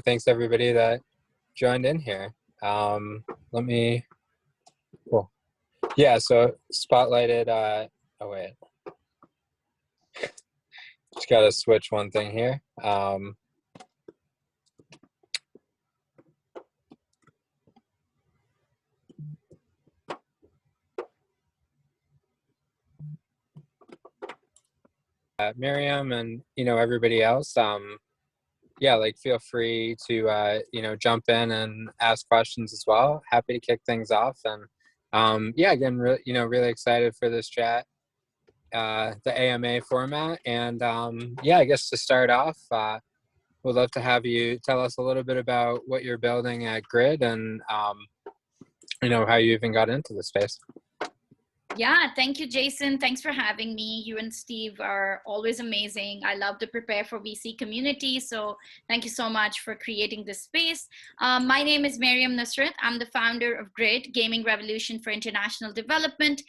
Thanks everybody that joined in here. Let me, cool. Yeah, so spotlighted, oh wait, just gotta switch one thing here. Mariam and, everybody else, yeah, like feel free to, jump in and ask questions as well. Happy to kick things off. And yeah, again, really excited for this chat, the AMA format. And yeah, I guess to start off, we'd love to have you tell us a little bit about what you're building at Grid and, how you even got into the space. Yeah, thank you, Jason. Thanks for having me. You and Steve are always amazing. I love the Prepare for VC community. So thank you so much for creating this space. My name is Mariam Nusrat. I'm the founder of Grid, Gaming Revolution for International Development.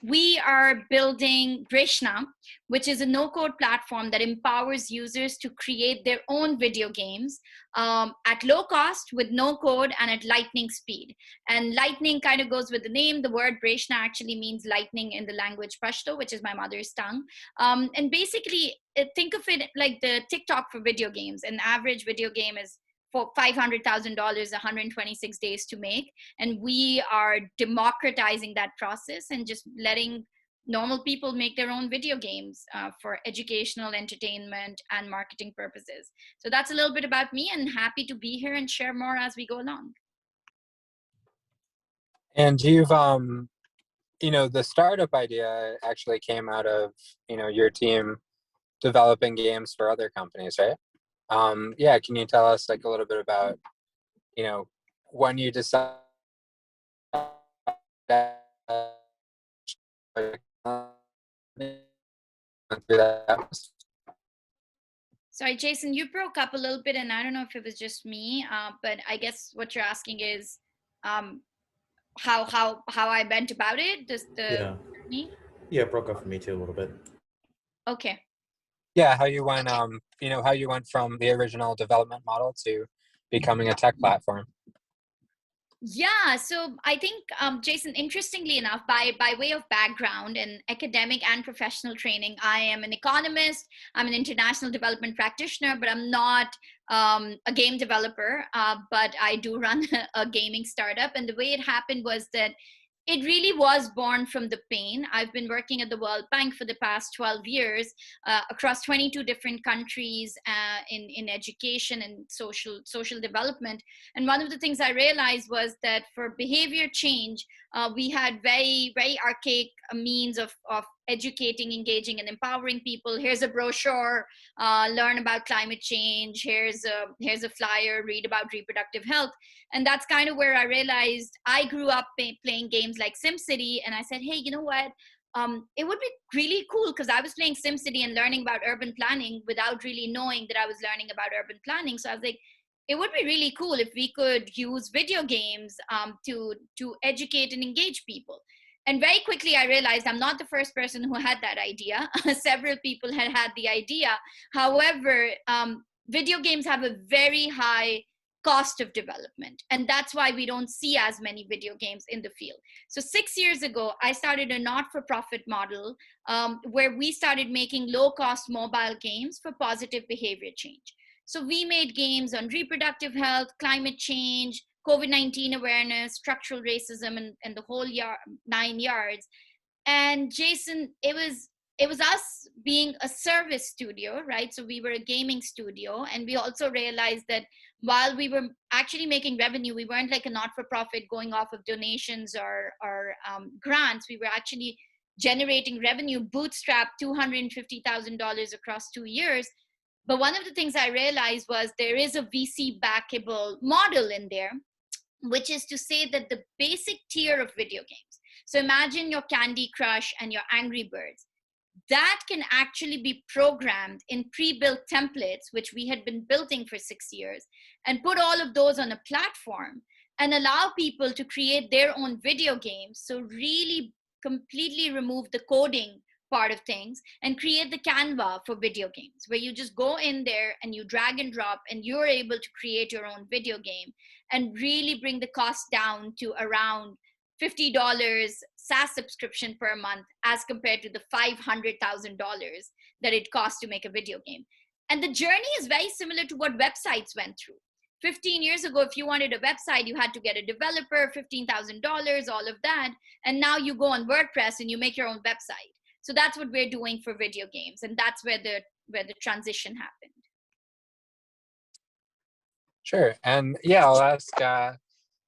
We are building Grishna, which is a no-code platform that empowers users to create their own video games at low cost with no code and at lightning speed. And lightning kind of goes with the name. The word Grishna actually means lightning in the language Pashto, which is my mother's tongue. And basically, think of it like the TikTok for video games. An average video game is for $500,000, 126 days to make. And we are democratizing that process and just letting normal people make their own video games for educational, entertainment, and marketing purposes. So that's a little bit about me, and happy to be here and share more as we go along. And you've, the startup idea actually came out of, your team developing games for other companies, right? Yeah, can you tell us like a little bit about, when you decided that Sorry, Jason, you broke up a little bit, and I don't know if it was just me, but I guess what you're asking is how I went about it. Yeah, it broke up for me too a little bit. Okay. Yeah, how you went, how you went from the original development model to becoming a tech platform. Yeah, so I think, Jason, interestingly enough, by way of background and academic and professional training, I am an economist, I'm an international development practitioner, but I'm not a game developer, but I do run a gaming startup. And the way it happened was that it really was born from the pain. I've been working at the World Bank for the past 12 years across 22 different countries in education and social development. And one of the things I realized was that for behavior change, we had very, very archaic means of educating, engaging, and empowering people. Here's a brochure, learn about climate change. Here's a flyer, read about reproductive health. And that's kind of where I realized I grew up playing games like SimCity, and I said, hey, you know what? It would be really cool because I was playing SimCity and learning about urban planning without really knowing that I was learning about urban planning. So I was like, it would be really cool if we could use video games to educate and engage people. And very quickly, I realized I'm not the first person who had that idea. Several people had the idea. However, video games have a very high cost of development. And that's why we don't see as many video games in the field. So 6 years ago, I started a not-for-profit model where we started making low-cost mobile games for positive behavior change. So we made games on reproductive health, climate change, COVID-19 awareness, structural racism, and the whole 9 yards. And Jason, it was us being a service studio, right? So we were a gaming studio, and we also realized that while we were actually making revenue, we weren't like a not-for-profit going off of donations or grants. We were actually generating revenue, bootstrapped $250,000 across 2 years. But one of the things I realized was there is a VC backable model in there, which is to say that the basic tier of video games, so imagine your Candy Crush and your Angry Birds, that can actually be programmed in pre-built templates, which we had been building for 6 years, and put all of those on a platform and allow people to create their own video games. So really completely remove the coding part of things and create the Canva for video games, where you just go in there and you drag and drop and you're able to create your own video game and really bring the cost down to around $50 SaaS subscription per month as compared to the $500,000 that it costs to make a video game. And the journey is very similar to what websites went through. 15 years ago, if you wanted a website, you had to get a developer, $15,000, all of that. And now you go on WordPress and you make your own website. So that's what we're doing for video games. And that's where the transition happened. Sure. And yeah, I'll ask,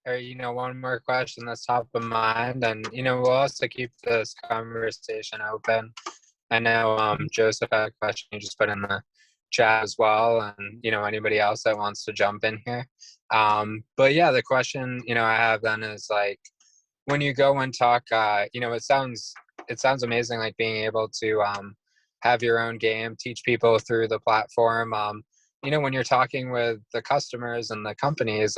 one more question that's top of mind. And, we'll also keep this conversation open. I know Joseph had a question you just put in the chat as well, and anybody else that wants to jump in here. But yeah, the question I have then is like, when you go and talk, it sounds amazing, like being able to have your own game, teach people through the platform. When you're talking with the customers and the companies,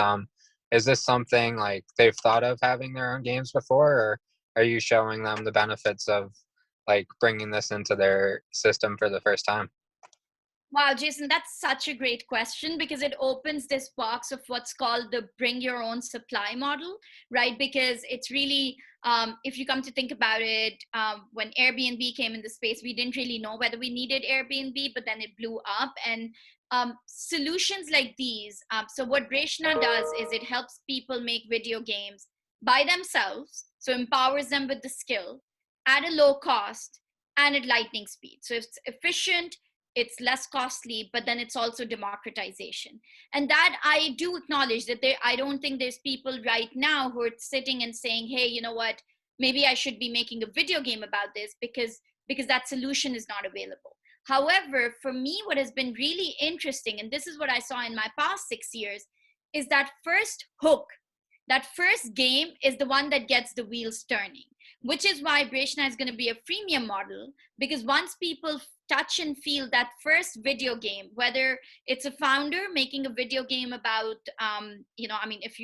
is this something like they've thought of having their own games before, or are you showing them the benefits of like bringing this into their system for the first time? Wow, Jason, that's such a great question, because it opens this box of what's called the bring your own supply model, right? Because it's really, if you come to think about it, when Airbnb came in the space, we didn't really know whether we needed Airbnb, but then it blew up. And solutions like these, so what Breshna does is it helps people make video games by themselves, so empowers them with the skill at a low cost and at lightning speed. So it's efficient, it's less costly, but then it's also democratization. And that I do acknowledge that I don't think there's people right now who are sitting and saying, hey, you know what, maybe I should be making a video game about this, because that solution is not available. However, for me, what has been really interesting, and this is what I saw in my past 6 years, is that first hook, that first game is the one that gets the wheels turning, which is why Breshna is going to be a freemium model, because once people touch and feel that first video game, whether it's a founder making a video game about, if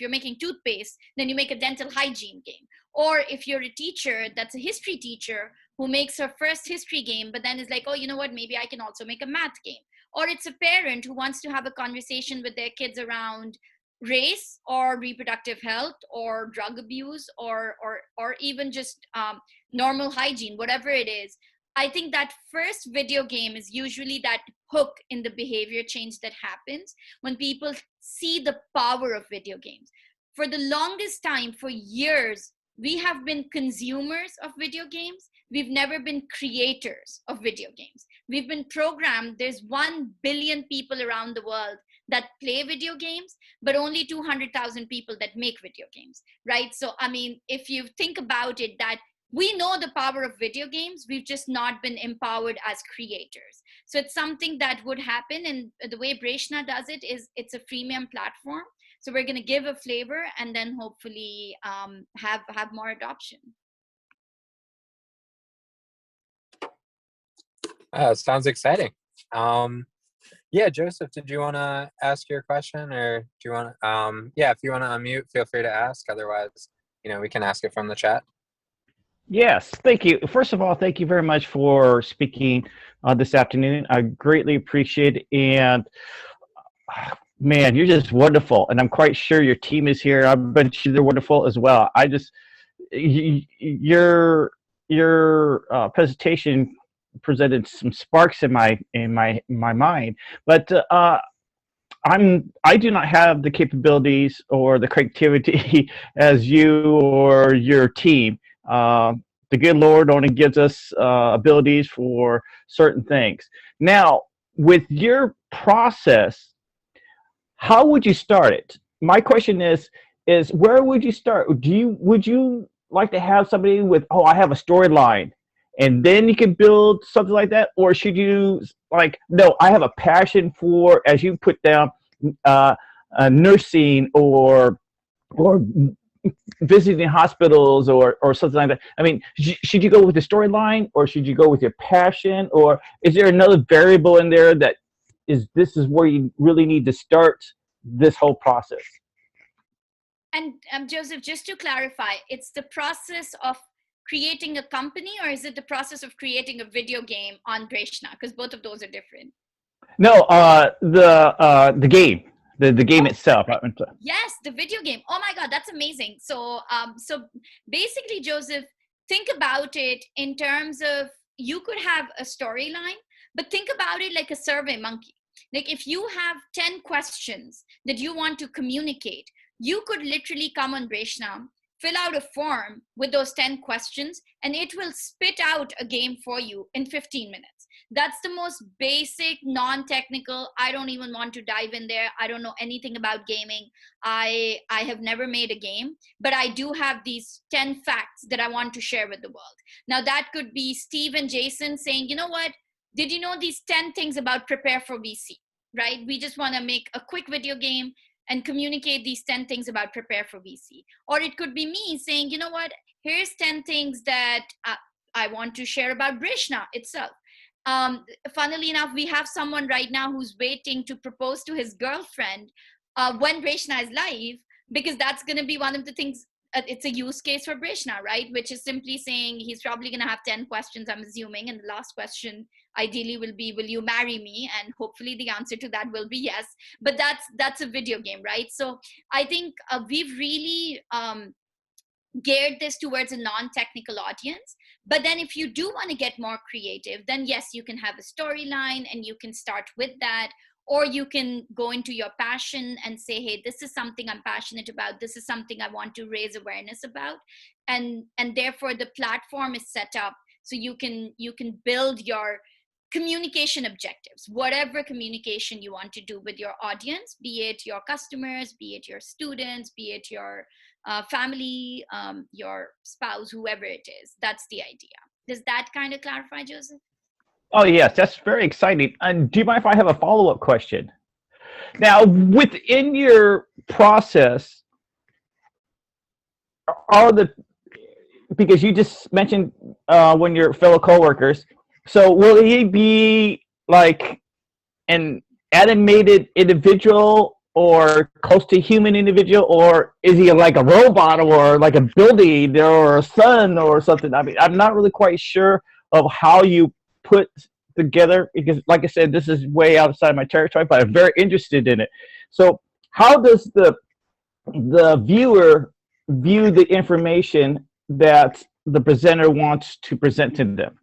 you're making toothpaste, then you make a dental hygiene game. Or if you're a teacher that's a history teacher who makes her first history game, but then is like, oh, you know what, maybe I can also make a math game. Or it's a parent who wants to have a conversation with their kids around race or reproductive health or drug abuse or even just normal hygiene, whatever it is. I think that first video game is usually that hook in the behavior change that happens when people see the power of video games. For the longest time, for years, we have been consumers of video games. We've never been creators of video games. We've been programmed. There's 1 billion people around the world that play video games, but only 200,000 people that make video games, right? So, if you think about it, that we know the power of video games, we've just not been empowered as creators. So it's something that would happen, and the way Breshna does it is it's a freemium platform. So we're going to give a flavor and then hopefully have more adoption. Sounds exciting. Yeah, Joseph, did you want to ask your question, or do you want to, if you want to unmute, feel free to ask. Otherwise, we can ask it from the chat. Yes, thank you. First of all, thank you very much for speaking this afternoon. I greatly appreciate it. And man, you're just wonderful. And I'm quite sure your team is here. I bet you they're wonderful as well. Your presentation presented some sparks in my mind. But I do not have the capabilities or the creativity as you or your team. The good Lord only gives us abilities for certain things. Now, with your process, how would you start it? My question is where would you start? Would you like to have somebody with, I have a storyline, and then you can build something like that? Or should you no, I have a passion for, as you put down, nursing or visiting hospitals or something like that? Should you go with the storyline, or should you go with your passion, or is there another variable in there that this is where you really need to start this whole process? And Joseph, just to clarify, it's the process of creating a company, or is it the process of creating a video game on Breshna? Because both of those are different. No, the game, the game itself. Yes, the video game. Oh my God, that's amazing. So, so basically, Joseph, think about it in terms of you could have a storyline, but think about it like a survey monkey. Like if you have 10 questions that you want to communicate, you could literally come on Breshna, fill out a form with those 10 questions, and it will spit out a game for you in 15 minutes. That's the most basic, non-technical. I don't even want to dive in there. I don't know anything about gaming. I have never made a game, but I do have these 10 facts that I want to share with the world. Now that could be Steve and Jason saying, you know what? Did you know these 10 things about prepare for VC, right? We just want to make a quick video game and communicate these 10 things about prepare for VC. Or it could be me saying, you know what, here's 10 things that I want to share about Breshna itself. Funnily enough, we have someone right now who's waiting to propose to his girlfriend when Breshna is live, because that's going to be one of the things. It's a use case for Breshna, right? Which is simply saying he's probably going to have 10 questions, I'm assuming. And the last question ideally will be, will you marry me? And hopefully the answer to that will be yes. But that's a video game, right? So I think we've really geared this towards a non-technical audience. But then if you do want to get more creative, then yes, you can have a storyline and you can start with that. Or you can go into your passion and say, hey, this is something I'm passionate about. This is something I want to raise awareness about. And therefore the platform is set up so you can build your communication objectives, whatever communication you want to do with your audience, be it your customers, be it your students, be it your family, your spouse, whoever it is. That's the idea. Does that kind of clarify, Joseph? Oh, yes, that's very exciting. And do you mind if I have a follow-up question? Now, within your process, because you just mentioned when your fellow coworkers, so will he be like an animated individual or close to human individual, or is he like a robot or like a building or a sun or something? I mean, I'm not really quite sure of how you put together, because like I said, this is way outside my territory, but I'm very interested in it. So how does the viewer view the information that the presenter wants to present to them?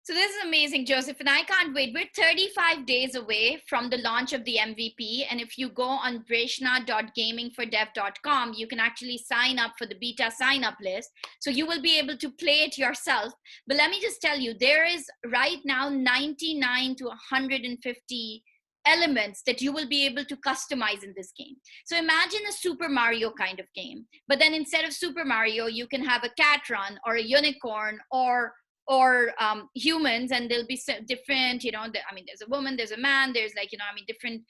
So this is amazing, Joseph, and I can't wait. We're 35 days away from the launch of the MVP, and if you go on breshna.gamingfordev.com, you can actually sign up for the beta sign-up list. So you will be able to play it yourself. But let me just tell you, there is right now 99 to 150 elements that you will be able to customize in this game. So imagine a Super Mario kind of game, but then instead of Super Mario, you can have a cat run or a unicorn or humans, and they'll be different, you know, I mean, there's a woman, there's a man, there's like, you know, I mean, different,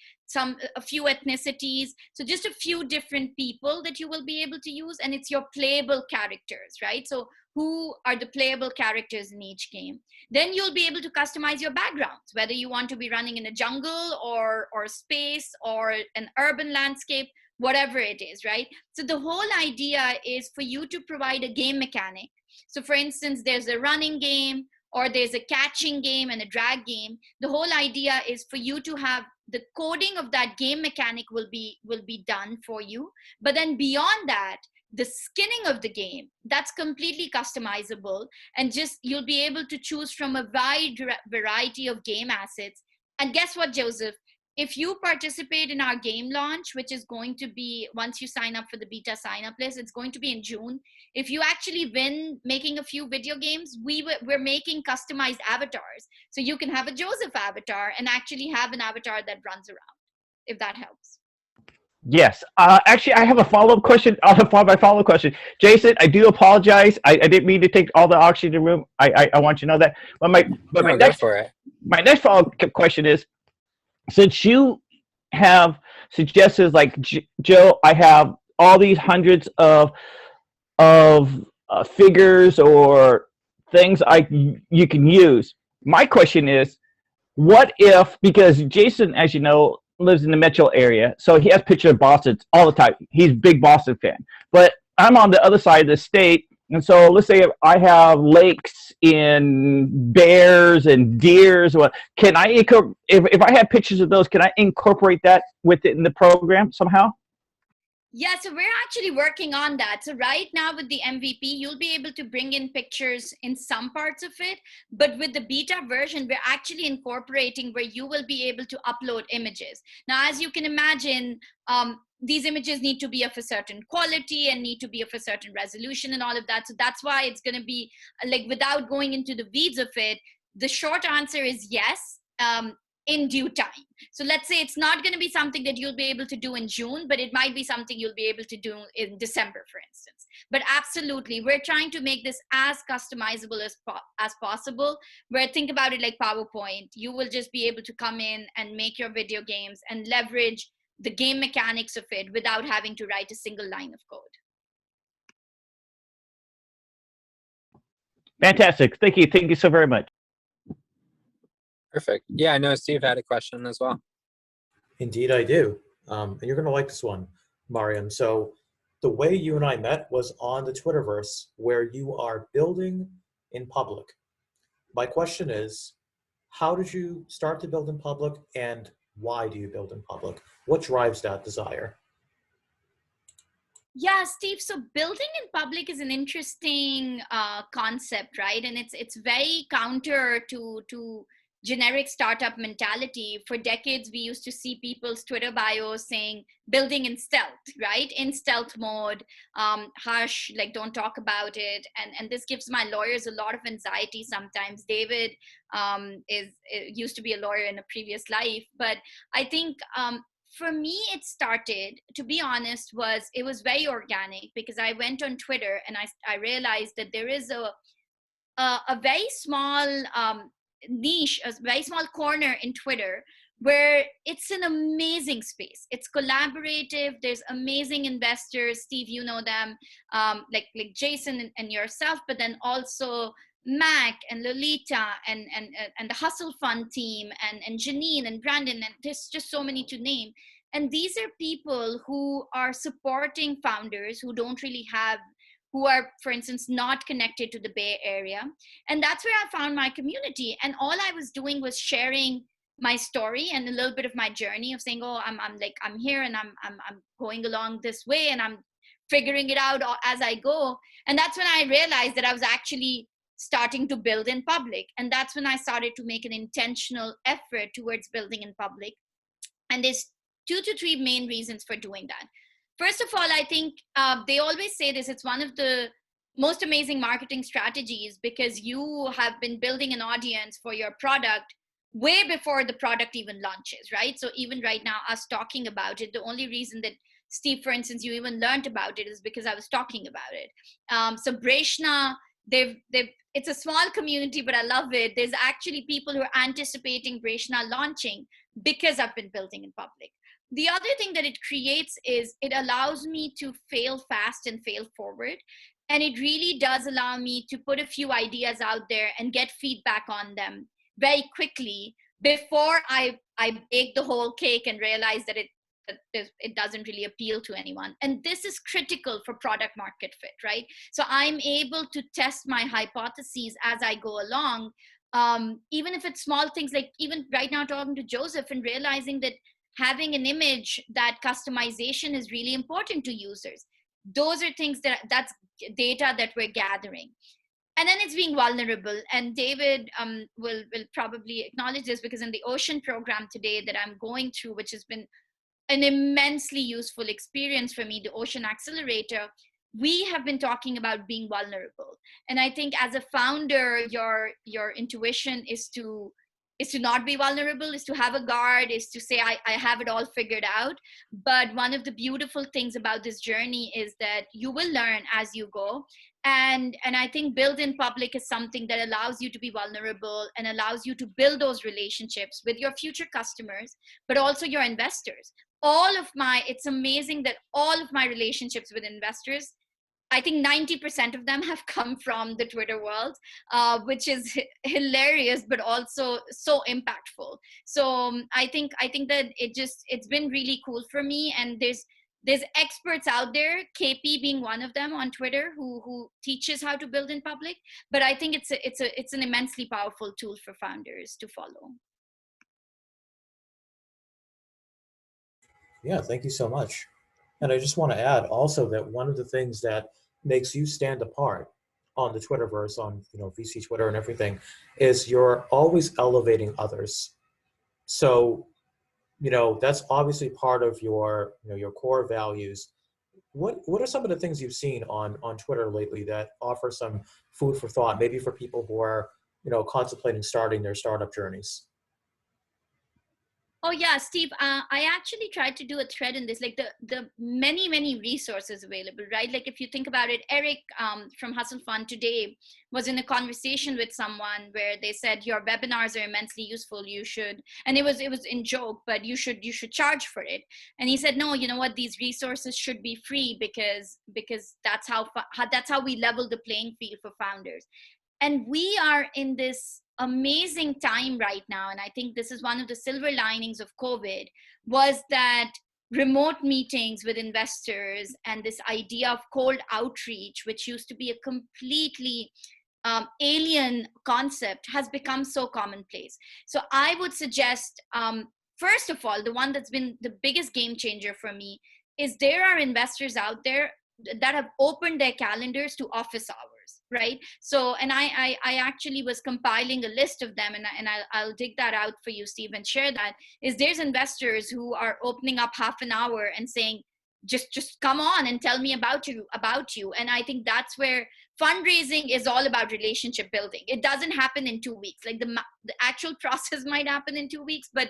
a few ethnicities. So just a few different people that you will be able to use, and it's your playable characters, right? So who are the playable characters in each game? Then you'll be able to customize your backgrounds, whether you want to be running in a jungle or space or an urban landscape, whatever it is, right? So the whole idea is for you to provide a game mechanic. So for instance, there's a running game or there's a catching game and a drag game. The whole idea is for you to have the coding of that game mechanic will be done for you. But then beyond that, the skinning of the game, that's completely customizable, and just you'll be able to choose from a wide variety of game assets. And guess what, Joseph? If you participate in our game launch, which is going to be, once you sign up for the beta sign-up list, it's going to be in June. If you actually win making a few video games, we're making customized avatars. So you can have a Joseph avatar and actually have an avatar that runs around, if that helps. Yes. Actually, I have a follow-up question. My follow-up question. Jason, I do apologize. I didn't mean to take all the oxygen in the room. I want you to know that. But my next follow-up question is, since you have suggested, like, Joe, I have all these hundreds of figures or things you can use. My question is, what if, because Jason, as you know, lives in the metro area, so he has pictures of Boston all the time. He's a big Boston fan. But I'm on the other side of the state, And so let's say if I have lakes in bears and deers, what can I if I have pictures of those, can I incorporate that within the program somehow? Yeah, so we're actually working on that. So right now with the MVP, you'll be able to bring in pictures in some parts of it, but with the beta version, we're actually incorporating where you will be able to upload images. Now, as you can imagine, these images need to be of a certain quality and need to be of a certain resolution and all of that. So that's why it's going to be like, without going into the weeds of it, the short answer is yes. In due time. So let's say it's not going to be something that you'll be able to do in June, but it might be something you'll be able to do in December, for instance. But absolutely, we're trying to make this as customizable as possible, where think about it like PowerPoint. You will just be able to come in and make your video games and leverage the game mechanics of it without having to write a single line of code. Fantastic. Thank you. Thank you so very much. Perfect. Yeah, I know Steve had a question as well. Indeed, I do. And you're going to like this one, Mariam. So the way you and I met was on the Twitterverse, where you are building in public. My question is, how did you start to build in public, and why do you build in public? What drives that desire? Yeah, Steve. So building in public is an interesting concept, right? And it's very counter to generic startup mentality. For decades, we used to see people's Twitter bios saying building in stealth, right? In stealth mode, hush, like don't talk about it. And this gives my lawyers a lot of anxiety sometimes. David used to be a lawyer in a previous life, but I think for me, it started, to be honest, it was very organic, because I went on Twitter and I realized that there is a very small niche, a very small corner in Twitter where it's an amazing space. It's collaborative. There's amazing investors. Steve, you know them, like Jason and yourself, but then also Mac and Lolita and the Hustle Fund team and Janine and Brandon, and there's just so many to name. And these are people who are supporting founders who don't really have, who are, for instance, not connected to the Bay Area. And that's where I found my community. And all I was doing was sharing my story and a little bit of my journey of saying, oh, I'm here and I'm going along this way and I'm figuring it out as I go. And that's when I realized that I was actually starting to build in public. And that's when I started to make an intentional effort towards building in public. And there's 2 to 3 main reasons for doing that. First of all, I think they always say this, it's one of the most amazing marketing strategies, because you have been building an audience for your product way before the product even launches, right? So even right now, us talking about it, the only reason that Steve, for instance, you even learned about it is because I was talking about it. So Breshna, it's a small community, but I love it. There's actually people who are anticipating Breshna launching because I've been building in public. The other thing that it creates is it allows me to fail fast and fail forward. And it really does allow me to put a few ideas out there and get feedback on them very quickly before I bake the whole cake and realize that it doesn't really appeal to anyone. And this is critical for product market fit, right? So I'm able to test my hypotheses as I go along, even if it's small things, like even right now talking to Joseph and realizing that having an image, that customization is really important to users. Those are things that's data that we're gathering. And then it's being vulnerable. And David will probably acknowledge this, because in the Ocean program today that I'm going through, which has been an immensely useful experience for me, the Ocean Accelerator, we have been talking about being vulnerable. And I think as a founder, your intuition is to not be vulnerable, is to have a guard, is to say, I have it all figured out. But one of the beautiful things about this journey is that you will learn as you go. And I think build in public is something that allows you to be vulnerable and allows you to build those relationships with your future customers, but also your investors. It's amazing that all of my relationships with investors, I think 90% of them have come from the Twitter world, which is hilarious, but also so impactful. So I think that it's been really cool for me. And there's experts out there, KP being one of them on Twitter, who teaches how to build in public. But I think it's an immensely powerful tool for founders to follow. Yeah, thank you so much. And I just want to add also that one of the things that makes you stand apart on the Twitterverse, on VC Twitter and everything, is you're always elevating others. So, that's obviously part of your your core values. What are some of the things you've seen on Twitter lately that offer some food for thought, maybe for people who are contemplating starting their startup journeys? Oh yeah, Steve, I actually tried to do a thread in this, like the many resources available, right? Like if you think about it, Eric from Hustle Fund today was in a conversation with someone where they said your webinars are immensely useful. You should, and it was in joke, but you should charge for it. And he said, no, you know what? These resources should be free because that's how we level the playing field for founders. And we are in this amazing time right now, and I think this is one of the silver linings of COVID, was that remote meetings with investors and this idea of cold outreach, which used to be a completely alien concept, has become so commonplace. So I would suggest, first of all, the one that's been the biggest game changer for me is there are investors out there that have opened their calendars to office hours, right? So, and I actually was compiling a list of them, and I'll dig that out for you, Steve, and share that. Is there's investors who are opening up half an hour and saying, just come on and tell me about you. And I think that's where fundraising is all about relationship building. It doesn't happen in 2 weeks. Like the actual process might happen in 2 weeks, but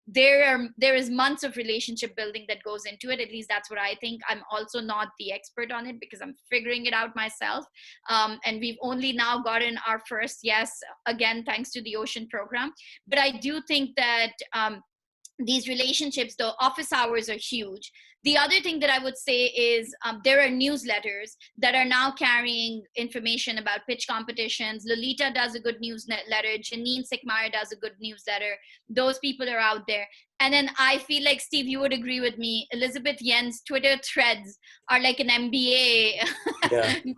there is months of relationship building that goes into it. At least that's what I think. I'm also not the expert on it because I'm figuring it out myself. And we've only now gotten our first yes, again, thanks to the Ocean program. But I do think that these relationships, the office hours are huge. The other thing that I would say is there are newsletters that are now carrying information about pitch competitions. Lolita does a good newsletter. Janine Sikmar does a good newsletter. Those people are out there. And then I feel like, Steve, you would agree with me, Elizabeth Yen's Twitter threads are like an MBA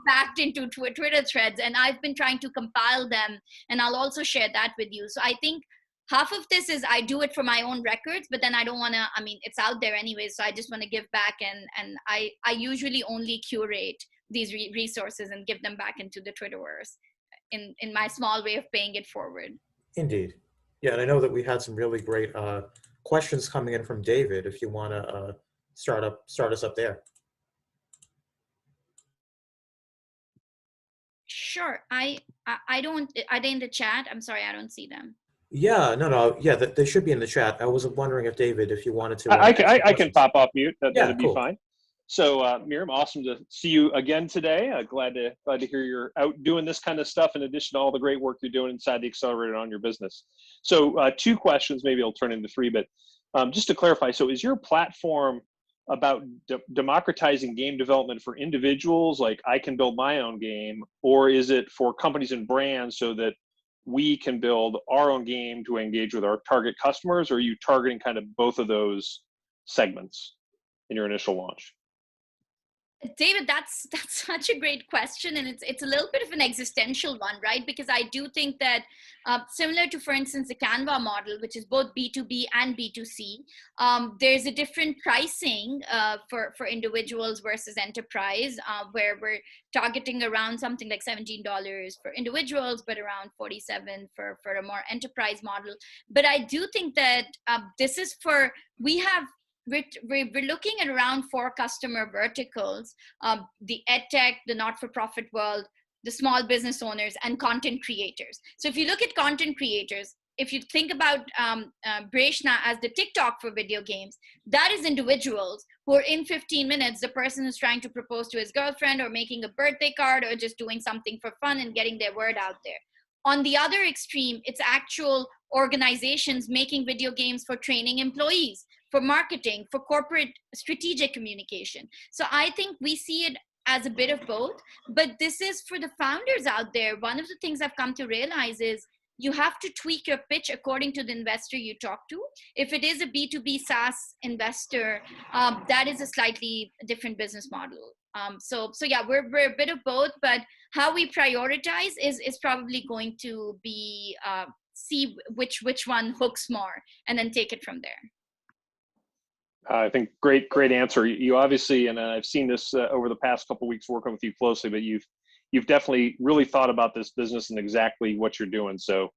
packed into Twitter threads. And I've been trying to compile them, and I'll also share that with you. So I think half of this is I do it for my own records, but then I don't want to, I mean, it's out there anyway. So I just want to give back. And I usually only curate these resources and give them back into the Twitterverse in my small way of paying it forward. Indeed. Yeah, and I know that we had some really great questions coming in from David, if you want to start us up there. Sure. I don't, are they in the chat? I'm sorry, I don't see them. Yeah, no. Yeah, they should be in the chat. I was wondering if David, if you wanted to. I can pop off mute. That'd be cool. fine. So, Mariam, awesome to see you again today. Glad to hear you're out doing this kind of stuff in addition to all the great work you're doing inside the accelerator on your business. So, 2 questions. Maybe I'll turn into 3, but just to clarify. So, is your platform about democratizing game development for individuals, like I can build my own game, or is it for companies and brands so that we can build our own game to engage with our target customers? Or are you targeting kind of both of those segments in your initial launch? David, that's such a great question, and it's a little bit of an existential one, right? Because I do think that similar to, for instance, the Canva model, which is both B2B and B2C, there's a different pricing for individuals versus enterprise, where we're targeting around something like $17 for individuals, but around $47 for a more enterprise model. But I do think that this is for, we're looking at around 4 customer verticals: the edtech, the not-for-profit world, the small business owners, and content creators. So if you look at content creators, if you think about Breshna as the TikTok for video games, that is individuals who are in 15 minutes, the person who's trying to propose to his girlfriend or making a birthday card or just doing something for fun and getting their word out there. On the other extreme, it's actual organizations making video games for training employees, for marketing, for corporate strategic communication. So I think we see it as a bit of both, but this is for the founders out there. One of the things I've come to realize is you have to tweak your pitch according to the investor you talk to. If it is a B2B SaaS investor, that is a slightly different business model. So yeah, we're a bit of both, but how we prioritize is probably going to be see which one hooks more, and then take it from there. I think great answer. You obviously, and I've seen this over the past couple of weeks working with you closely, but you've definitely really thought about this business and exactly what you're doing. So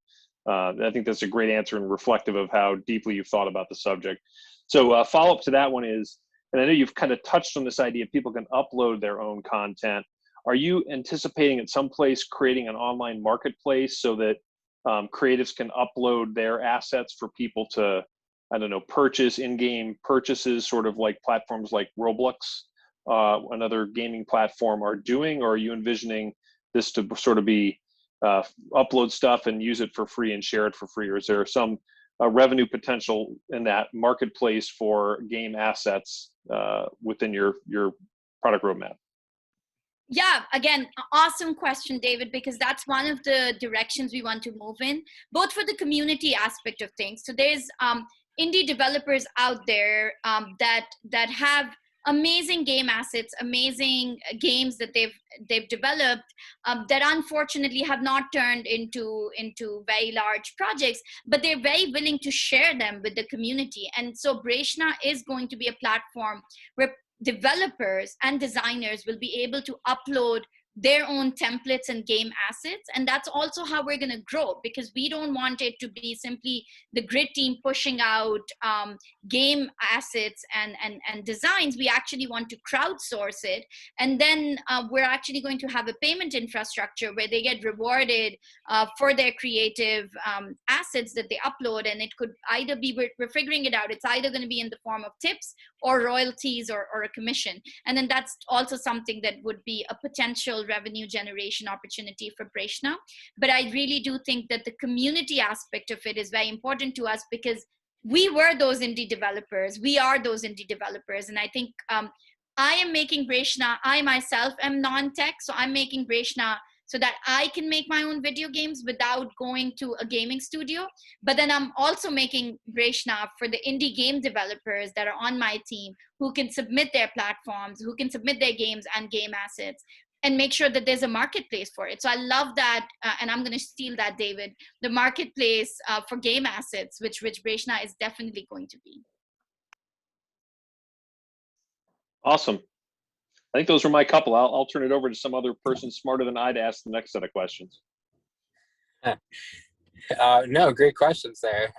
I think that's a great answer and reflective of how deeply you've thought about the subject. So follow up to that one is, and I know you've kind of touched on this idea, people can upload their own content. Are you anticipating at some place creating an online marketplace so that creatives can upload their assets for people to, I don't know, purchase in-game purchases, sort of like platforms like Roblox, another gaming platform, are doing? Or are you envisioning this to sort of be upload stuff and use it for free and share it for free? Or is there some revenue potential in that marketplace for game assets within your product roadmap? Yeah, again, awesome question, David, because that's one of the directions we want to move in, both for the community aspect of things. So there's indie developers out there that have amazing game assets, amazing games that they've developed that unfortunately have not turned into very large projects, but they're very willing to share them with the community. And so Breshna is going to be a platform where developers and designers will be able to upload their own templates and game assets. And that's also how we're going to grow, because we don't want it to be simply the grid team pushing out game assets and designs. We actually want to crowdsource it. And then we're actually going to have a payment infrastructure where they get rewarded for their creative assets that they upload. And it could either be, we're figuring it out, it's either going to be in the form of tips or royalties or a commission. And then that's also something that would be a potential revenue generation opportunity for Breshna. But I really do think that the community aspect of it is very important to us, because we were those indie developers. We are those indie developers. And I think I am making Breshna, I myself am non-tech, so I'm making Breshna so that I can make my own video games without going to a gaming studio. But then I'm also making Breshna for the indie game developers that are on my team, who can submit their platforms, who can submit their games and game assets, and make sure that there's a marketplace for it. So I love that, and I'm going to steal that, David, the marketplace for game assets, which Breshna is definitely going to be. Awesome. I think those are my couple. I'll turn it over to some other person smarter than I to ask the next set of questions. No, great questions there.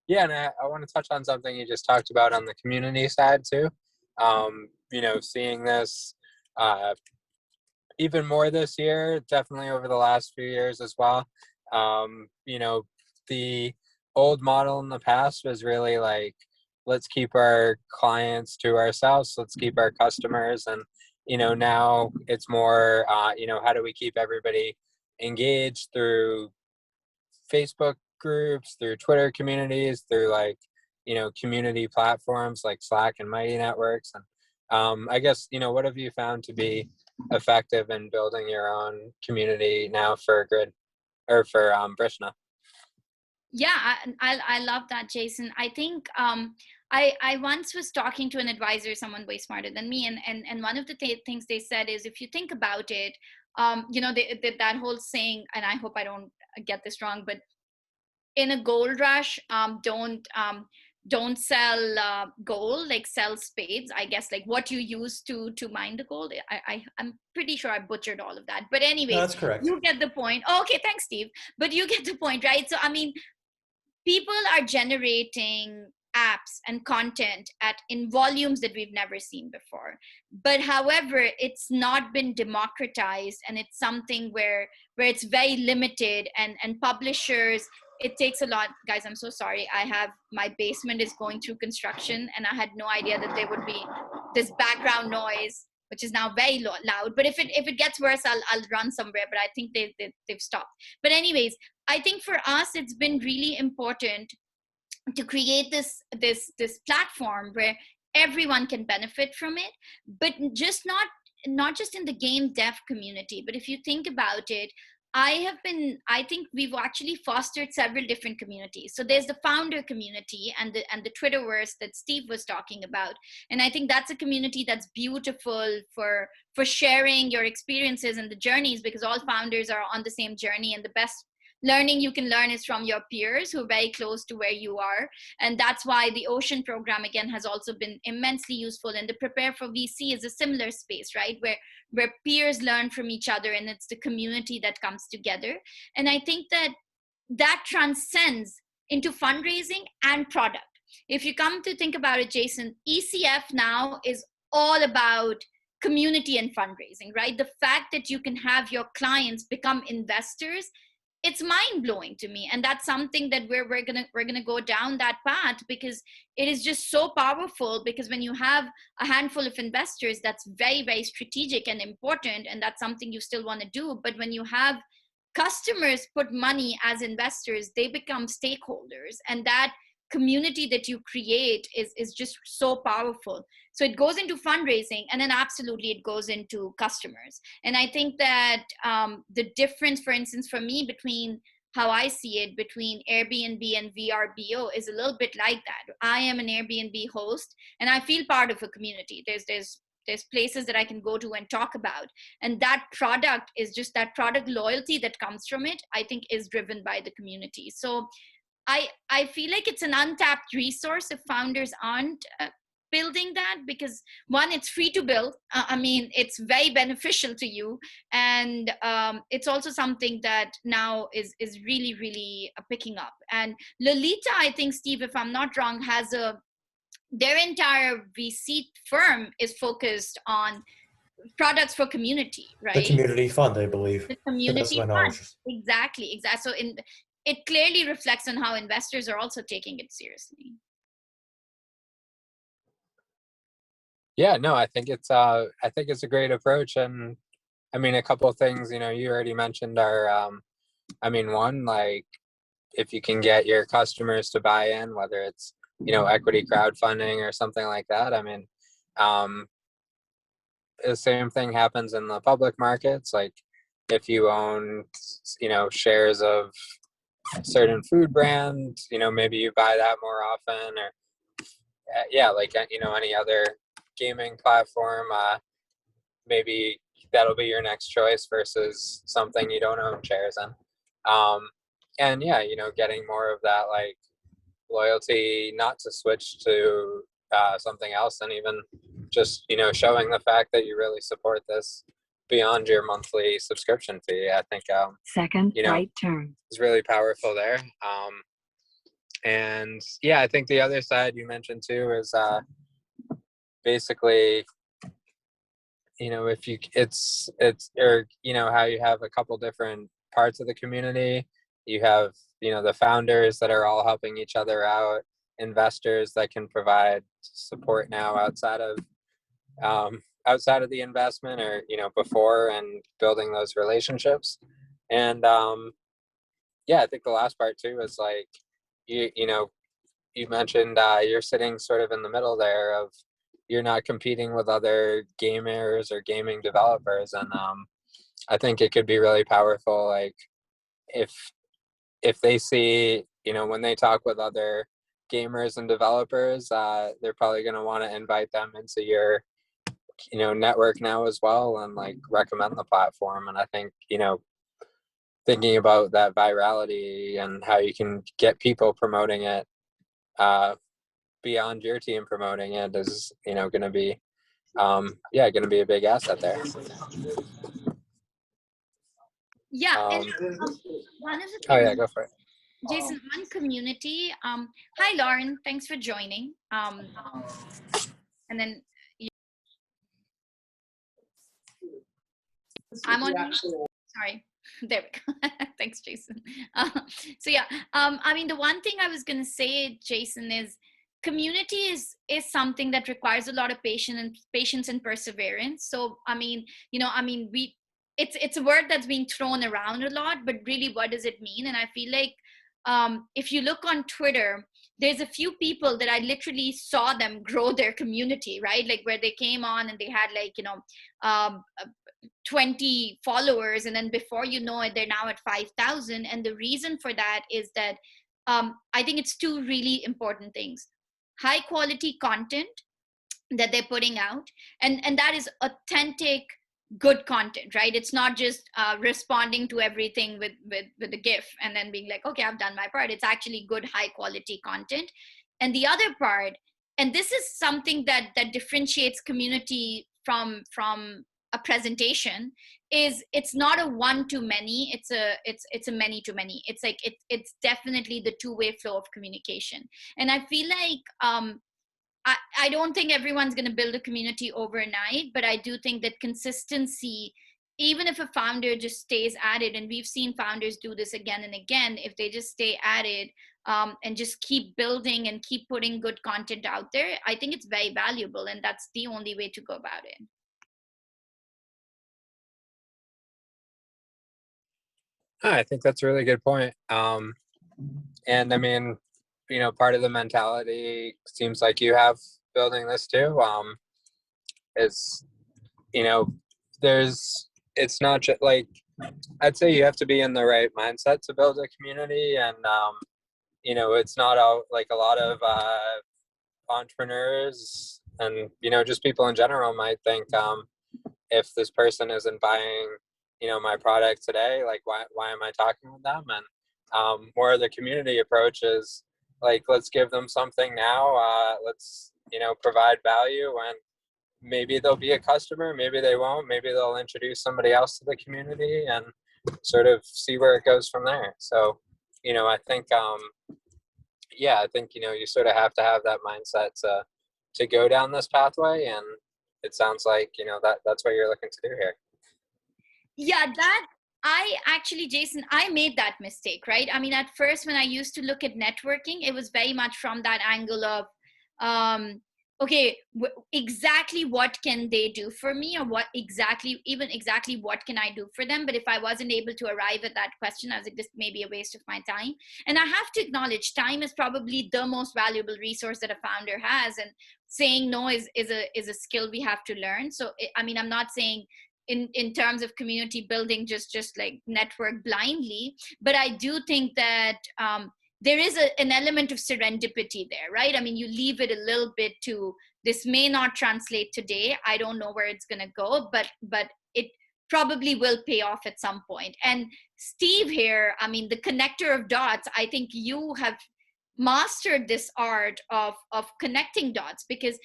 Yeah, and I want to touch on something you just talked about on the community side too. You know, seeing this even more this year, definitely over the last few years as well. You know, the old model in the past was really like, let's keep our clients to ourselves, let's keep our customers. And, you know, now it's more, you know, how do we keep everybody engaged through Facebook groups, through Twitter communities, through like, you know, community platforms like Slack and Mighty Networks. And I guess, you know, what have you found to be effective in building your own community now for Grid or for Breshna? Yeah, I love that, Jason. I think I once was talking to an advisor, someone way smarter than me, and one of the things they said is, if you think about it, you know, that whole saying, and I hope I don't get this wrong, but in a gold rush, don't sell gold, like sell spades, I guess, like what you use to mine the gold. I'm pretty sure I butchered all of that, but anyway, No, that's correct. You get the point. Oh, okay, thanks, Steve. But you get the point, right? So I mean, people are generating apps and content in volumes that we've never seen before. But however, it's not been democratized, and it's something where it's very limited, and publishers, it takes a lot. Guys, I'm so sorry. My basement is going through construction, and I had no idea that there would be this background noise, which is now very loud. But if it gets worse, I'll run somewhere. But I think they've stopped. But anyways, I think for us, it's been really important to create this platform where everyone can benefit from it, but just not just in the game dev community. But if you think about it, I think we've actually fostered several different communities. So there's the founder community and the Twitterverse that Steve was talking about. And I think that's a community that's beautiful for sharing your experiences and the journeys, because all founders are on the same journey, and the best learning you can learn is from your peers who are very close to where you are. And that's why the Ocean program, again, has also been immensely useful. And the Prepare for VC is a similar space, right? Where peers learn from each other, and it's the community that comes together. And I think that transcends into fundraising and product. If you come to think about it, Jason, ECF now is all about community and fundraising, right? The fact that you can have your clients become investors, it's mind-blowing to me. And that's something that we're gonna go down that path, because it is just so powerful. Because when you have a handful of investors, that's very, very strategic and important, and that's something you still want to do. But when you have customers put money as investors, they become stakeholders, and that community that you create is just so powerful. So it goes into fundraising, and then absolutely it goes into customers. And I think that the difference, for instance, for me, between how I see it between Airbnb and VRBO is a little bit like that. I am an Airbnb host, and I feel part of a community. There's places that I can go to and talk about. And that product is just that product loyalty that comes from it, I think, is driven by the community. So I feel like it's an untapped resource if founders aren't building that, because one, it's free to build. I mean, it's very beneficial to you. And it's also something that now is really, really picking up. And Lolita, I think, Steve, if I'm not wrong, has their entire VC firm is focused on products for community, right? The community fund, I believe. The community my fund. knowledge. Exactly. So it clearly reflects on how investors are also taking it seriously. Yeah, no, I think it's a great approach. And I mean, a couple of things, you already mentioned are, I mean, one, like, if you can get your customers to buy in, whether it's, equity crowdfunding or something like that. I mean, the same thing happens in the public markets. Like, if you own, shares of a certain food brand, maybe you buy that more often, or like, any other gaming platform, maybe that'll be your next choice versus something you don't own shares in. And yeah, getting more of that, like, loyalty, not to switch to something else, and even just, showing the fact that you really support this beyond your monthly subscription fee. I think second right turn is really powerful there. And yeah, I think the other side you mentioned too is basically, if you it's or how you have a couple different parts of the community. You have the founders that are all helping each other out, investors that can provide support now outside of the investment, or before, and building those relationships. And yeah, I think the last part too is, like, you mentioned you're sitting sort of in the middle there of, you're not competing with other gamers or gaming developers. And I think it could be really powerful, like, if they see, when they talk with other gamers and developers, they're probably going to want to invite them into your network now as well, and, like, recommend the platform. And I think thinking about that virality and how you can get people promoting it beyond your team promoting it is going to be going to be a big asset there. Yeah. And one of the things, oh yeah, go for it, Jason, one community. Hi, Lauren. Thanks for joining. And then I'm on. Sorry. There we go. Thanks, Jason. So yeah, I mean, the one thing I was going to say, Jason, is community is something that requires a lot of patience and perseverance. So I mean, it's a word that's being thrown around a lot, but really, what does it mean? And I feel like if you look on Twitter, there's a few people that I literally saw them grow their community, right? Like where they came on and they had like, 20 followers, and then before you know it, they're now at 5,000. And the reason for that is that I think it's two really important things: high quality content that they're putting out, and that is authentic, good content, right? It's not just responding to everything with a GIF and then being like, okay, I've done my part. It's actually good, high quality content. And the other part, and this is something that differentiates community from a presentation, is it's not a one to many, it's a many to many. It's like it's definitely the two-way flow of communication. And I feel like I don't think everyone's going to build a community overnight, but I do think that consistency, even if a founder just stays at it, and we've seen founders do this again and again, if they just stay at it and just keep building and keep putting good content out there, I think it's very valuable, and that's the only way to go about it. I think that's a really good point. And I mean, part of the mentality seems like you have building this too. It's, it's not just like, I'd say you have to be in the right mindset to build a community. And, it's not like a lot of entrepreneurs and, just people in general might think, if this person isn't buying, my product today, like why am I talking with them? And more of the community approach is like, let's give them something now. Let's, provide value, and maybe they'll be a customer, maybe they won't, maybe they'll introduce somebody else to the community and sort of see where it goes from there. So, I think, I think, you sort of have to have that mindset to go down this pathway. And it sounds like, that's what you're looking to do here. Yeah, I actually, Jason, I made that mistake, right? I mean, at first, when I used to look at networking, it was very much from that angle of, okay, exactly what can they do for me, or what exactly what can I do for them? But if I wasn't able to arrive at that question, I was like, this may be a waste of my time. And I have to acknowledge, time is probably the most valuable resource that a founder has, and saying no is a skill we have to learn. So, I mean, I'm not saying in terms of community building, just like network blindly, but I do think that there is an element of serendipity there, right? I mean, you leave it a little bit to, this may not translate today, I don't know where it's going to go, but it probably will pay off at some point. And Steve here, I mean, the connector of dots, I think you have mastered this art of connecting dots, because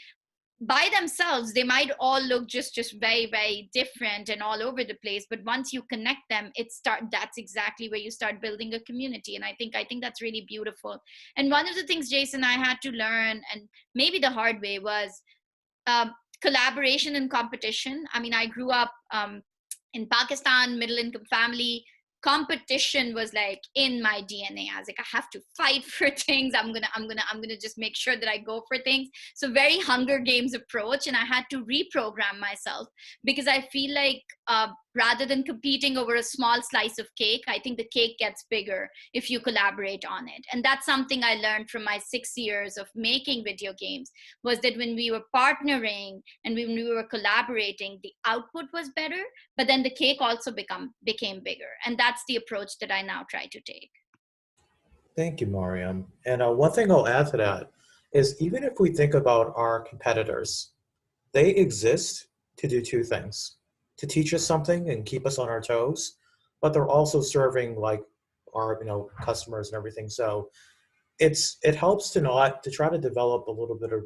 by themselves they might all look just very, very different and all over the place, but once you connect them, that's exactly where you start building a community. And I think that's really beautiful. And one of the things, Jason, I had to learn, and maybe the hard way, was collaboration and competition. I mean, I grew up in Pakistan, middle income family. Competition was like in my DNA. I was like, I have to fight for things. I'm gonna just make sure that I go for things. So very Hunger Games approach, and I had to reprogram myself, because I feel like rather than competing over a small slice of cake, I think the cake gets bigger if you collaborate on it. And that's something I learned from my 6 years of making video games, was that when we were partnering and when we were collaborating, the output was better, but then the cake also became bigger. And that's the approach that I now try to take. Thank you, Mariam. And one thing I'll add to that is, even if we think about our competitors, they exist to do two things: to teach us something and keep us on our toes, but they're also serving like our customers and everything. So it helps to try to develop a little bit of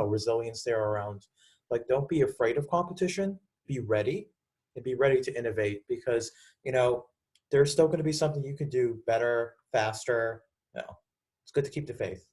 resilience there around, like, don't be afraid of competition, be ready, and be ready to innovate, because there's still going to be something you can do better, faster. It's good to keep the faith.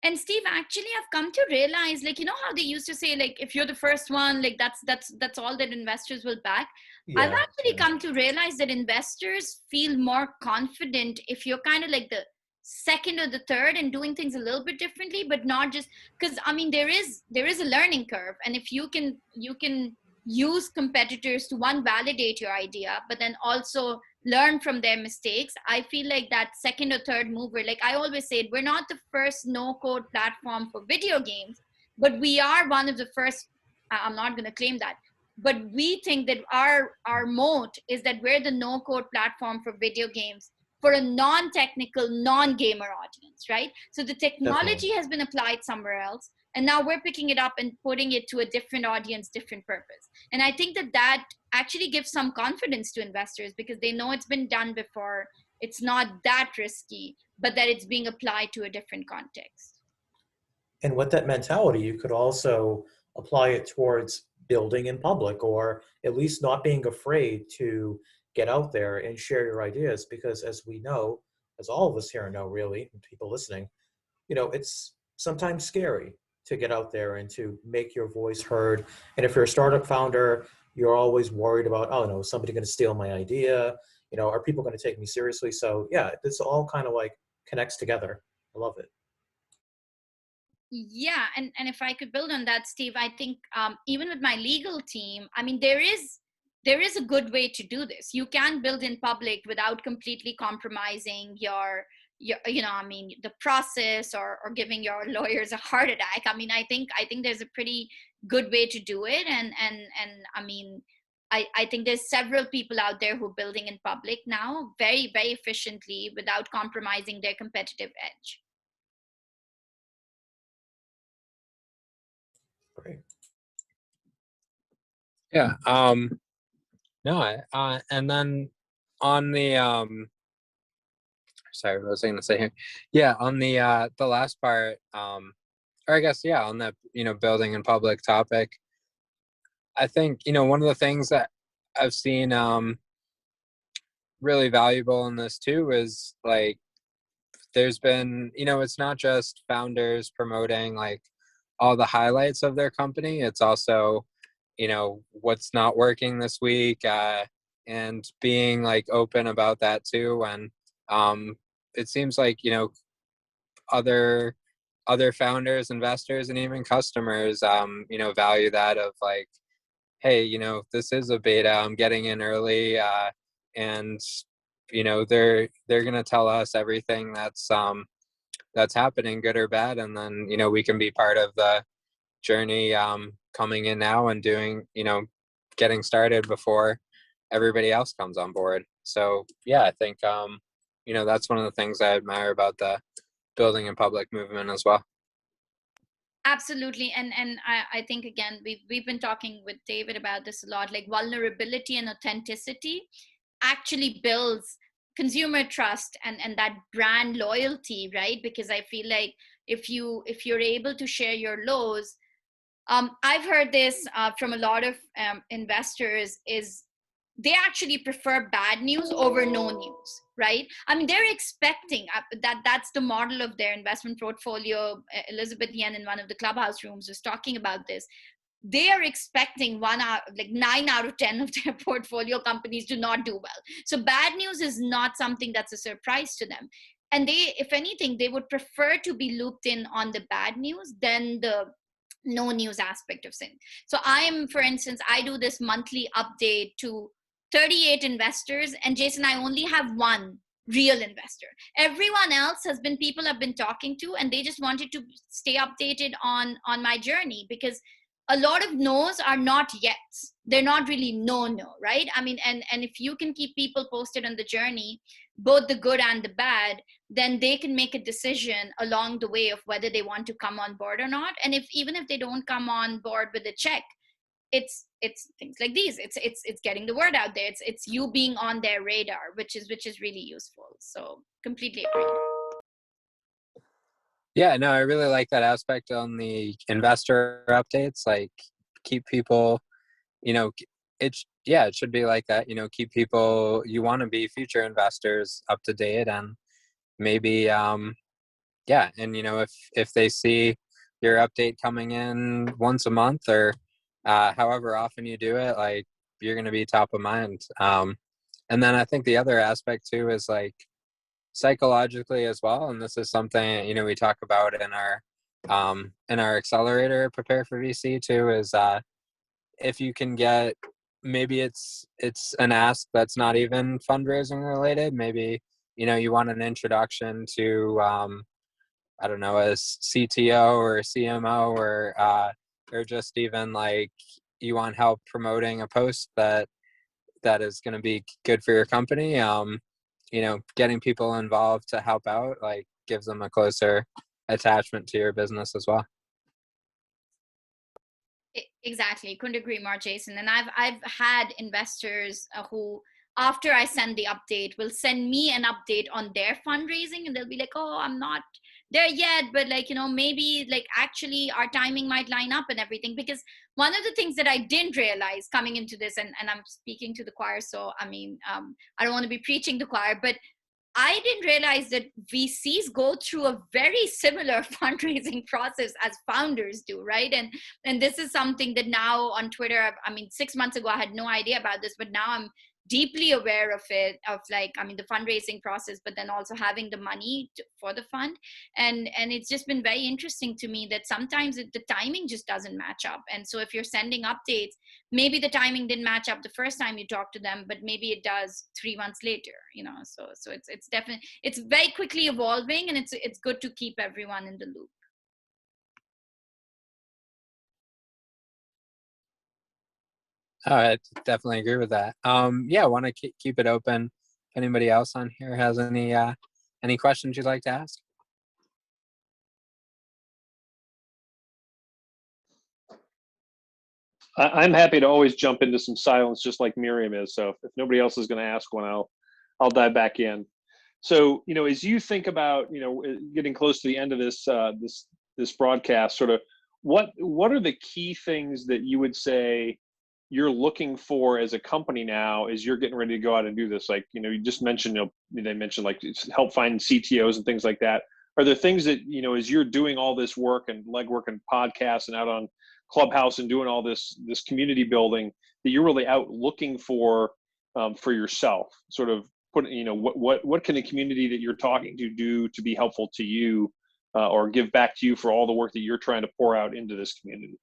And Steve, actually, I've come to realize, like, how they used to say, like, if you're the first one, like that's all that investors will back. Yeah, I've actually come to realize that investors feel more confident if you're kind of like the second or the third and doing things a little bit differently, but not just because, I mean, there is a learning curve. And if you can use competitors to, one, validate your idea, but then also learn from their mistakes. I feel like that second or third mover, like I always said, we're not the first no-code platform for video games, but we are one of the first. I'm not going to claim that, but we think that our moat is that we're the no-code platform for video games for a non-technical, non-gamer audience, right? So the technology Definitely. has been applied somewhere else, and now we're picking it up and putting it to a different audience, different purpose. And I think that that actually gives some confidence to investors because they know it's been done before. It's not that risky, but that it's being applied to a different context. And with that mentality, you could also apply it towards building in public, or at least not being afraid to get out there and share your ideas. Because as we know, as all of us here know, really, and people listening, it's sometimes scary to get out there and to make your voice heard. And if you're a startup founder, you're always worried about, oh no, is somebody going to steal my idea? Are people going to take me seriously? So yeah, this all kind of like connects together. I love it. Yeah, and if I could build on that, Steve, I think even with my legal team, I mean, there is a good way to do this. You can build in public without completely compromising your I mean, the process or giving your lawyers a heart attack. I mean, I think there's a pretty good way to do it, and I mean, I think there's several people out there who are building in public now very, very efficiently without compromising their competitive edge. Great. Yeah. No, and then on the sorry, what was I going to say here? Yeah, on the last part, or I guess yeah, on the building in public topic, I think one of the things that I've seen really valuable in this too is like there's been it's not just founders promoting like all the highlights of their company. It's also what's not working this week, and being like open about that too. And it seems like other founders, investors, and even customers value that of like, hey, this is a beta, I'm getting in early, and they're gonna tell us everything that's happening, good or bad, and then we can be part of the journey, coming in now and doing getting started before everybody else comes on board. So yeah, I think that's one of the things I admire about the building in public movement as well. Absolutely, and I think again we've been talking with David about this a lot. Like vulnerability and authenticity actually builds consumer trust and that brand loyalty, right? Because I feel like if you're able to share your lows, I've heard this from a lot of investors, is they actually prefer bad news over no news, right? I mean, they're expecting that's the model of their investment portfolio. Elizabeth Yen in one of the Clubhouse rooms was talking about this. They are expecting 9 out of 10 of their portfolio companies do not do well. So bad news is not something that's a surprise to them. And they, if anything, they would prefer to be looped in on the bad news than the no news aspect of things. So for instance, I do this monthly update to 38 investors, and Jason, I only have one real investor. Everyone else has been people I've been talking to, and they just wanted to stay updated on my journey, because a lot of no's are not yets. They're not really no, right? I mean, and if you can keep people posted on the journey, both the good and the bad, then they can make a decision along the way of whether they want to come on board or not. And even if they don't come on board with a check, it's things like these. It's getting the word out there. It's you being on their radar, which is really useful. So completely agree. Yeah, no, I really like that aspect on the investor updates. Like, keep people, it should be like that. Keep people, you want to be future investors up to date, and maybe, and if they see your update coming in once a month or however often you do it, like you're going to be top of mind. And then I think the other aspect too is like psychologically as well, and this is something we talk about in our accelerator, Prepare for VC too, is if you can get maybe it's an ask that's not even fundraising related. Maybe, you want an introduction to, I don't know, a CTO or a CMO, or just even like you want help promoting a post that is going to be good for your company. Getting people involved to help out, like, gives them a closer attachment to your business as well. Exactly, couldn't agree more, Jason. And I've had investors who, after I send the update, will send me an update on their fundraising, and they'll be like, "Oh, I'm not there yet, but like, maybe like actually our timing might line up and everything." Because one of the things that I didn't realize coming into this, and I'm speaking to the choir, so I mean, I don't want to be preaching the choir, but I didn't realize that VCs go through a very similar fundraising process as founders do, right? And this is something that now on Twitter, I mean, 6 months ago, I had no idea about this, but now I'm deeply aware of it, of like, I mean, the fundraising process, but then also having the money for the fund. And it's just been very interesting to me that sometimes the timing just doesn't match up. And so if you're sending updates, maybe the timing didn't match up the first time you talk to them, but maybe it does 3 months later, so it's definitely, it's very quickly evolving, and it's good to keep everyone in the loop. Oh, I definitely agree with that. Yeah, I want to keep it open. If anybody else on here has any questions you'd like to ask. I'm happy to always jump into some silence, just like Miriam is. So if nobody else is going to ask one, I'll dive back in. So, as you think about, getting close to the end of this broadcast, sort of what are the key things that you would say you're looking for as a company now as you're getting ready to go out and do this? Like, you just mentioned, they mentioned like help find CTOs and things like that. Are there things that, as you're doing all this work and legwork and podcasts and out on Clubhouse and doing all this community building, that you're really out looking for yourself? Sort of put, what can the community that you're talking to do to be helpful to you, or give back to you for all the work that you're trying to pour out into this community?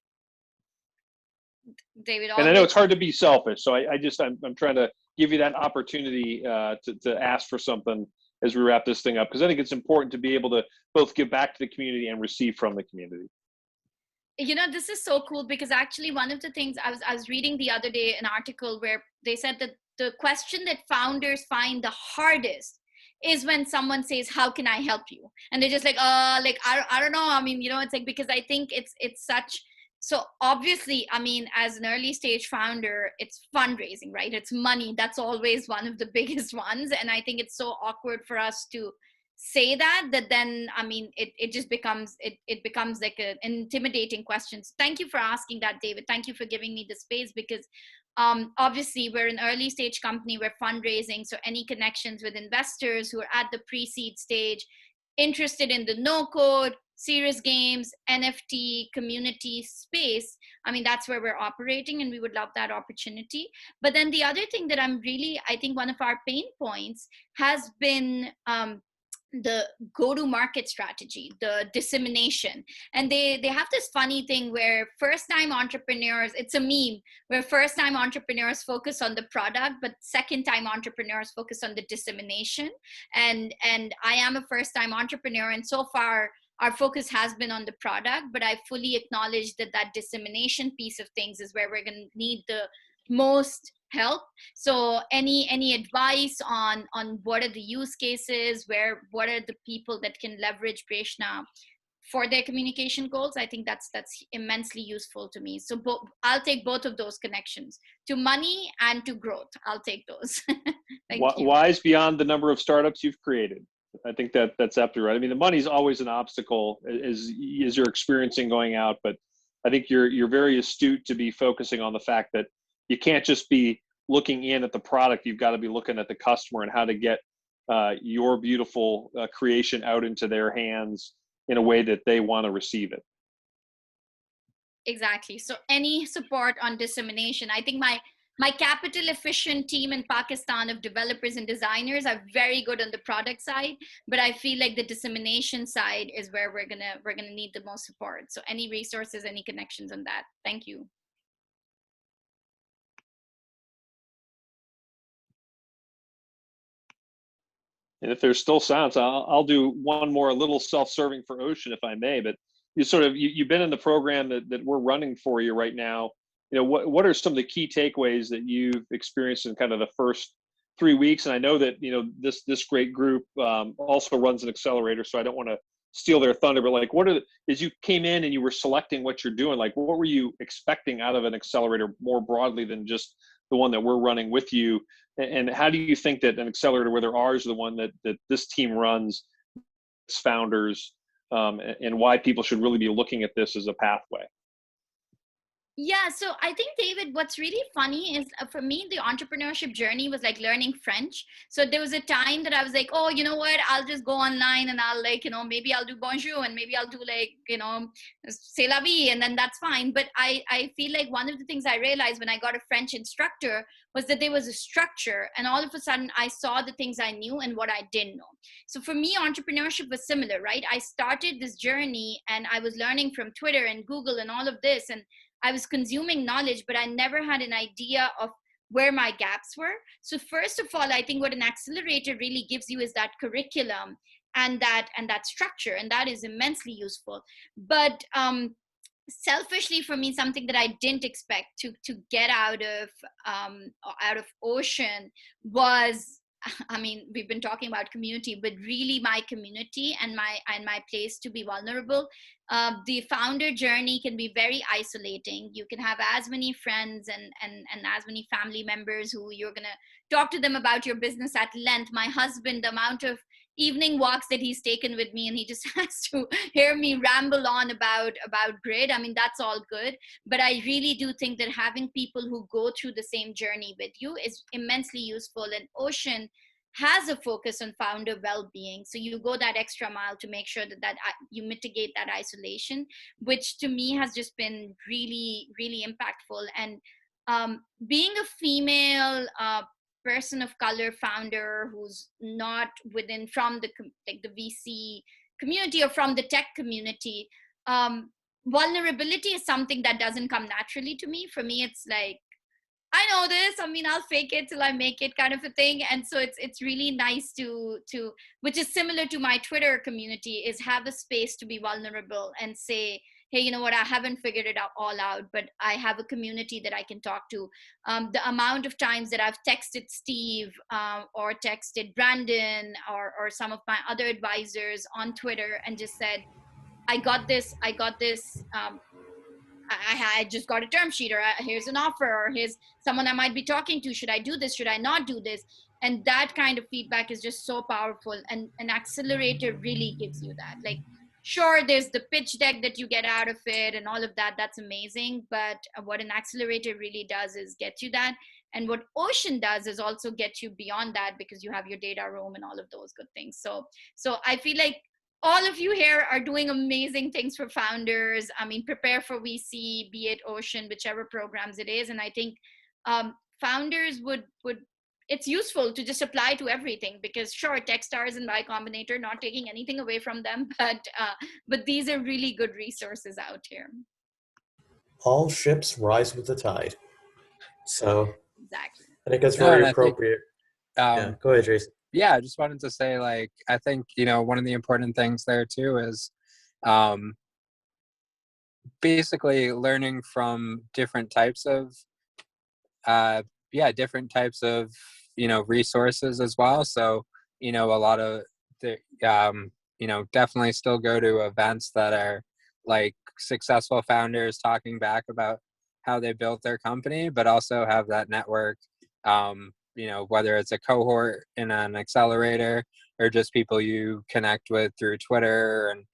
David, and I know it's hard to be selfish, so I'm trying to give you that opportunity to ask for something as we wrap this thing up, because I think it's important to be able to both give back to the community and receive from the community. This is so cool, because actually one of the things I was reading the other day, an article where they said that the question that founders find the hardest is when someone says, "How can I help you?" And they're just like, I don't know. I mean, it's like, because I think it's such. So obviously, I mean, as an early stage founder, it's fundraising, right? It's money. That's always one of the biggest ones. And I think it's so awkward for us to say that then, I mean, it just becomes, it becomes like an intimidating question. So thank you for asking that, David. Thank you for giving me the space, because obviously we're an early stage company, we're fundraising. So any connections with investors who are at the pre-seed stage, interested in the no code, serious games, NFT community space, I mean, that's where we're operating, and we would love that opportunity. But then the other thing that I think one of our pain points has been the go-to-market strategy, the dissemination. And they have this funny thing where first-time entrepreneurs, it's a meme, where first-time entrepreneurs focus on the product, but second-time entrepreneurs focus on the dissemination. And I am a first-time entrepreneur, and so far our focus has been on the product, but I fully acknowledge that dissemination piece of things is where we're going to need the most help. So any advice on what are the use cases, what are the people that can leverage Prashna for their communication goals? I think that's immensely useful to me. So I'll take both of those connections, to money and to growth. I'll take those. Thank you. Wise beyond the number of startups you've created. I think that's absolutely right. I mean, the money's always an obstacle as you're experiencing going out, but I think you're very astute to be focusing on the fact that you can't just be looking in at the product. You've got to be looking at the customer and how to get your beautiful creation out into their hands in a way that they want to receive it. Exactly. So any support on dissemination, I think my capital efficient team in Pakistan of developers and designers are very good on the product side, but I feel like the dissemination side is where we're gonna need the most support. So any resources, any connections on that? Thank you. And if there's still silence, I'll do one more, a little self-serving for Ocean, if I may. But you've been in the program that we're running for you right now. What are some of the key takeaways that you've experienced in kind of the first 3 weeks? And I know that this great group also runs an accelerator, so I don't want to steal their thunder. But like, as you came in and you were selecting what you're doing, like, what were you expecting out of an accelerator more broadly than just the one that we're running with you? And how do you think that an accelerator, whether ours or the one that this team runs, its founders, and why people should really be looking at this as a pathway? Yeah, so I think, David, what's really funny is for me, the entrepreneurship journey was like learning French. So there was a time that I was like, oh, you know what, I'll just go online and I'll maybe I'll do bonjour and maybe I'll do c'est la vie, and then that's fine. But I feel like one of the things I realized when I got a French instructor was that there was a structure, and all of a sudden I saw the things I knew and what I didn't know. So for me, entrepreneurship was similar, right? I started this journey and I was learning from Twitter and Google and all of this, and I was consuming knowledge, but I never had an idea of where my gaps were. So first of all, I think what an accelerator really gives you is that curriculum and that structure, and that is immensely useful. But selfishly for me, something that I didn't expect to get out of Ocean was, I mean, we've been talking about community, but really my community and my place to be vulnerable. The founder journey can be very isolating. You can have as many friends and as many family members who you're going to talk to them about your business at length. My husband, the amount of evening walks that he's taken with me, and he just has to hear me ramble on about grid. I mean, that's all good. But I really do think that having people who go through the same journey with you is immensely useful. And Ocean has a focus on founder well-being. So you go that extra mile to make sure that you mitigate that isolation, which to me has just been really, really impactful. And being a female person of color founder who's not from the VC community or from the tech community, vulnerability is something that doesn't come naturally to me. For me, it's like, I know this, I mean, I'll fake it till I make it kind of a thing. And so it's really nice to which is similar to my Twitter community, is have a space to be vulnerable and say, hey, you know what, I haven't figured it all out, but I have a community that I can talk to. The amount of times that I've texted Steve or texted Brandon or some of my other advisors on Twitter and just said, I got this. I just got a term sheet, or here's an offer, or here's someone I might be talking to. Should I do this? Should I not do this? And that kind of feedback is just so powerful. And an accelerator really gives you that. Like, sure, there's the pitch deck that you get out of it and all of that. That's amazing. But what an accelerator really does is get you that. And what Ocean does is also get you beyond that, because you have your data room and all of those good things. So I feel like all of you here are doing amazing things for founders. I mean, prepare for VC, be it Ocean, whichever programs it is. And I think founders would it's useful to just apply to everything, because sure, Techstars and Y Combinator, not taking anything away from them, but these are really good resources out here. All ships rise with the tide. So exactly. I think that's very appropriate. Yeah, go ahead, Jason. Yeah, I just wanted to say, like, I think, one of the important things there too is basically learning from different types of resources as well. So, a lot of the, definitely still go to events that are like successful founders talking back about how they built their company, but also have that network, whether it's a cohort in an accelerator or just people you connect with through Twitter and,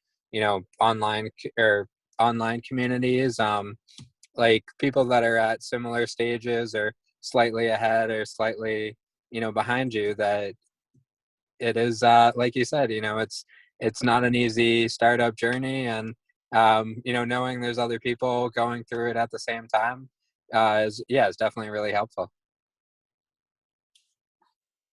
online communities, like people that are at similar stages or slightly ahead or slightly, behind you, that it is, like you said, it's not an easy startup journey. And, knowing there's other people going through it at the same time is definitely really helpful.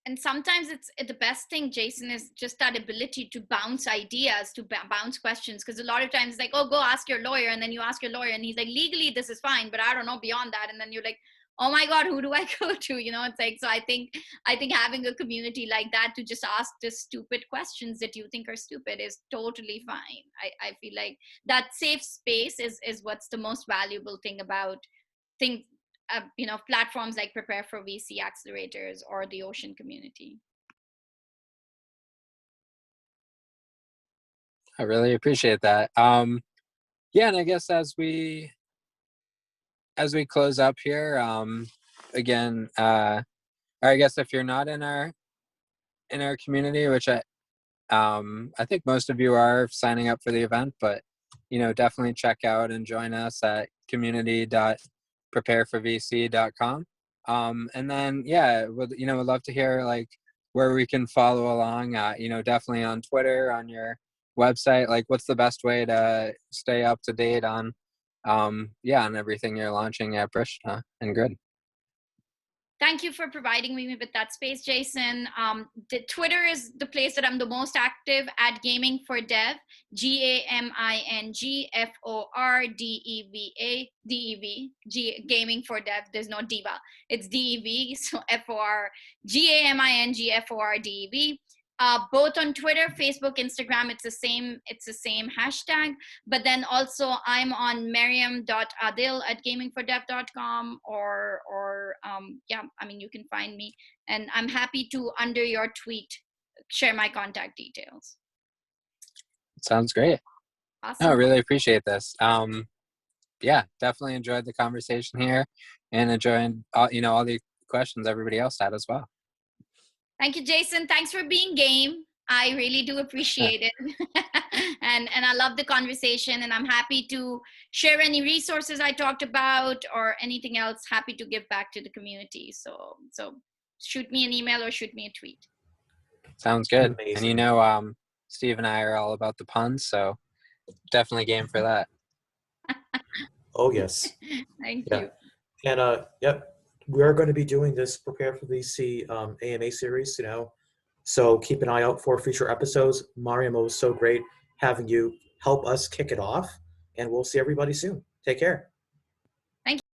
And sometimes it's the best thing, Jason, is just that ability to bounce ideas, to bounce questions. Because a lot of times it's like, oh, go ask your lawyer. And then you ask your lawyer and he's like, legally, this is fine, but I don't know beyond that. And then you're like, oh my God, who do I go to? It's like, so I think having a community like that to just ask the stupid questions that you think are stupid is totally fine. I feel like that safe space is what's the most valuable thing about things, platforms like Prepare for VC accelerators or the Ocean community. I really appreciate that. Yeah, and I guess as we close up here, again, or I guess if you're not in our community, which I think most of you are signing up for the event, but definitely check out and join us at community.prepareforvc.com. And then would love to hear like where we can follow along. Definitely on Twitter, on your website. Like, what's the best way to stay up to date on on everything you're launching at Brishna and Grid? Thank you for providing me with that space, Jason. The Twitter is the place that I'm the most active at Gaming for Dev, GAMINGFORDEVA, Gaming for Dev. There's no diva. It's DEV, so GAMINGFORDEV. Both on Twitter, Facebook, Instagram, it's the same hashtag. But then also I'm on mariam.adil@gamingfordev.com you can find me, and I'm happy to, under your tweet, share my contact details. Sounds great. Awesome. I really appreciate this. Definitely enjoyed the conversation here, and enjoying all the questions everybody else had as well. Thank you, Jason. Thanks for being game. I really do appreciate it. and I love the conversation, and I'm happy to share any resources I talked about or anything else. Happy to give back to the community. So shoot me an email or shoot me a tweet. Sounds good. Amazing. And Steve and I are all about the puns, so definitely game for that. Oh, yes. Thank you. And we're going to be doing this Prepare for VC AMA series, so keep an eye out for future episodes. Mariam, it was so great having you help us kick it off, and we'll see everybody soon. Take care.